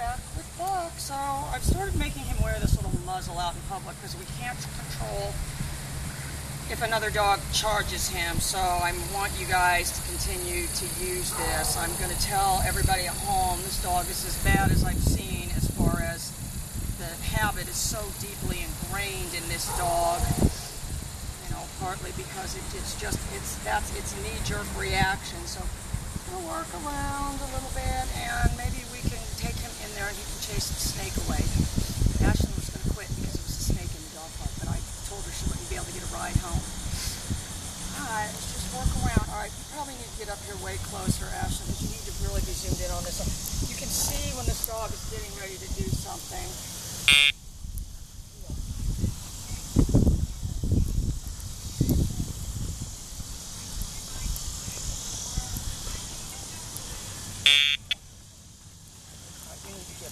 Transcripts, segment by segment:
back with Buck. So I've started making him wear this little muzzle out in public because we can't control if another dog charges him. So I want you guys to continue to use this. I'm going to tell everybody at home this dog is as bad as I've seen as far as the habit is so deeply ingrained in this dog. Partly because it's knee-jerk reaction. So we'll work around a little bit, and maybe we can take him in there and he can chase the snake away. Ashley was going to quit because there was a snake in the dog park, but I told her she wouldn't be able to get a ride home. All right, let's just work around. All right, you probably need to get up here way closer, Ashley, because you need to really be zoomed in on this. You can see when this dog is getting ready to do something.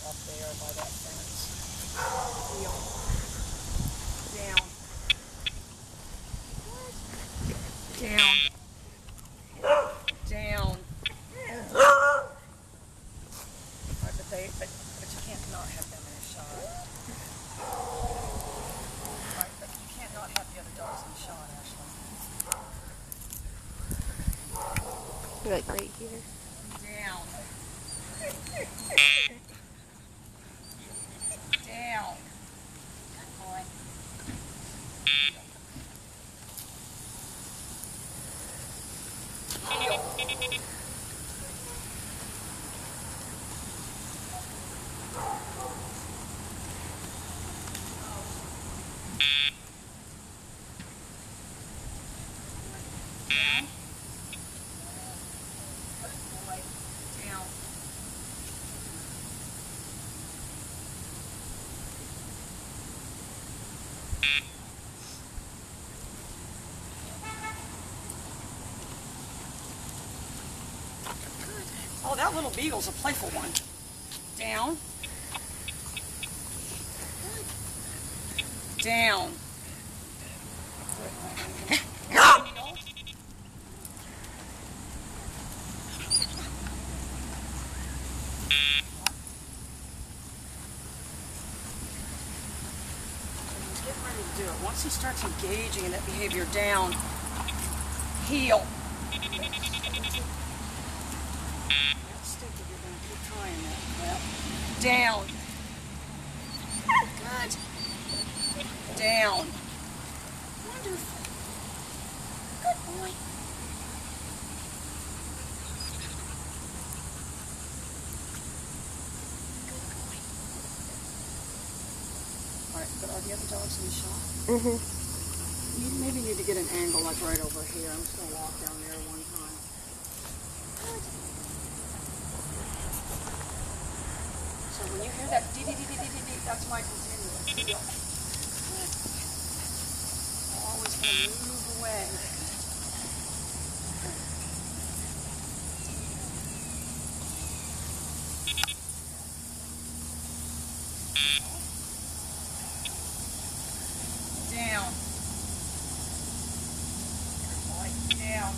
Up there by that fence. Heel. Down. Down. Down. Right, but you can't not have them in a shot. Right, but you can't not have the other dogs in a shot, Ashley. Like right here. Down. Down. Good boy. Heel. Down. Good boy. Down. Oh, that little beagle's a playful one. Down. Down. He's getting ready to do it. Once he starts engaging in that behavior, down, heel. Down. Good. Down. Wonderful. Good boy. Alright, but are the other dogs in the shot? Mm-hmm. You maybe need to get an angle like right over here. I'm just going to walk down there one time. Good. So when you hear that dee-dee-dee-dee-dee-dee, that's my continuous. Heel. Good. Always going to move away. Down. Good boy. Down.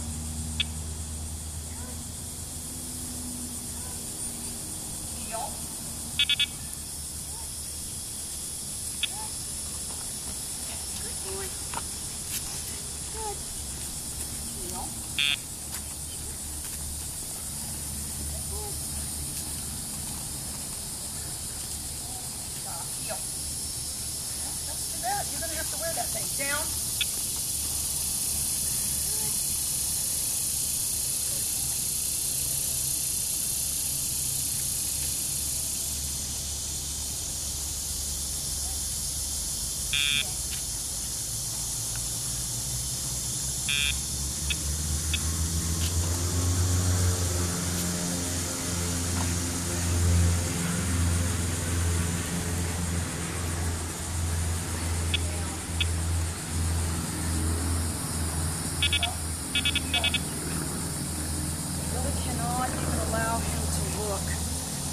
Heel. Good boy. Good. Heel. Good. Stop. Heel. That's too bad. You're going to have to wear that thing. Down. Really cannot even allow him to look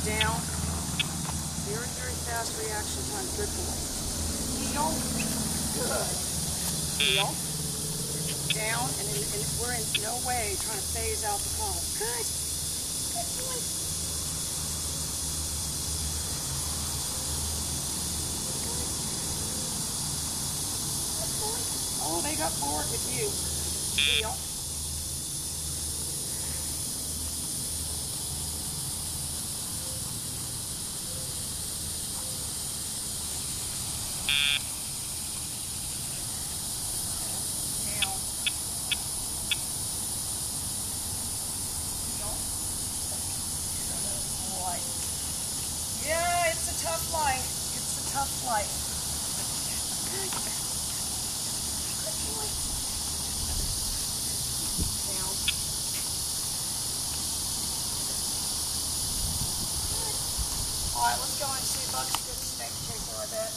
down. Very, very fast reaction time. Good boy. Heel. Good. Heel. Down, and we're in no way trying to phase out the collar. Good. Good boy. leg up forward with you. Heel. Yeah, it's a tough life. It's a tough life. Good boy. Down. Good. All right, let's go and see Buck's good snake chaser, I bet.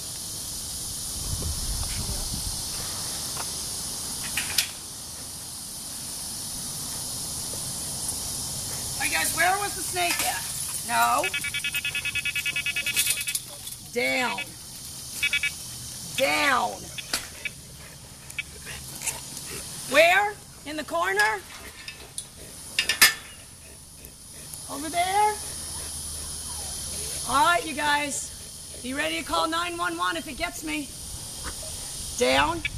All right, guys, where was the snake at? No. Down. Down. Where? In the corner? Over there? All right, you guys. Be ready to call 911 if it gets me. Down. Good.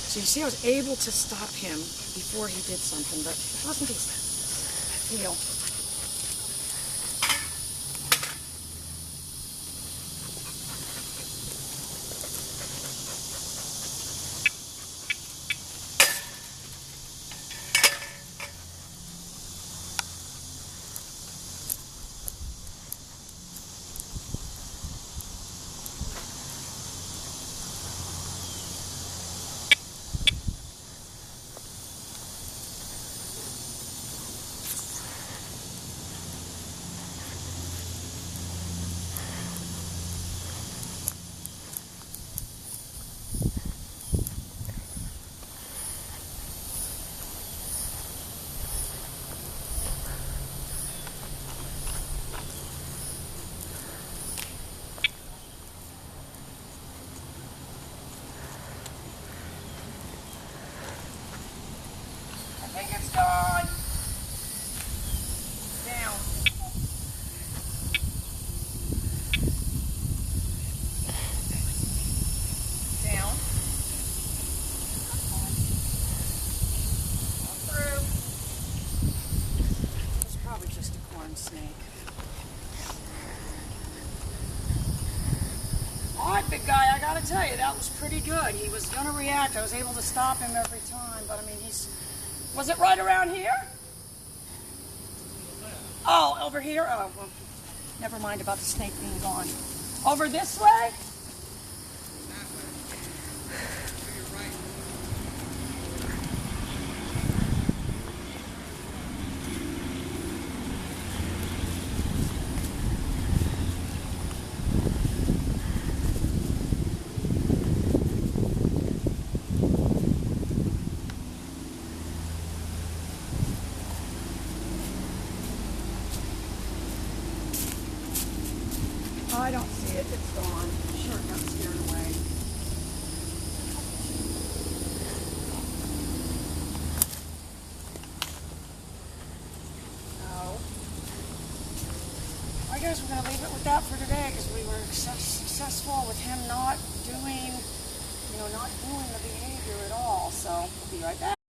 So you see, I was able to stop him before he did something, but it wasn't his heel. I think it's gone. Down. Down. All through. It's probably just a corn snake. All right, big guy, I gotta tell you, that was pretty good. He was gonna react. I was able to stop him every time, but I mean, was it right around here? Oh, over here? Oh, well, never mind about the snake being gone. Over this way? I don't see it. It's gone. Sure, it got scared away. No. I guess we're going to leave it with that for today because we were successful with him not doing the behavior at all. So we'll be right back.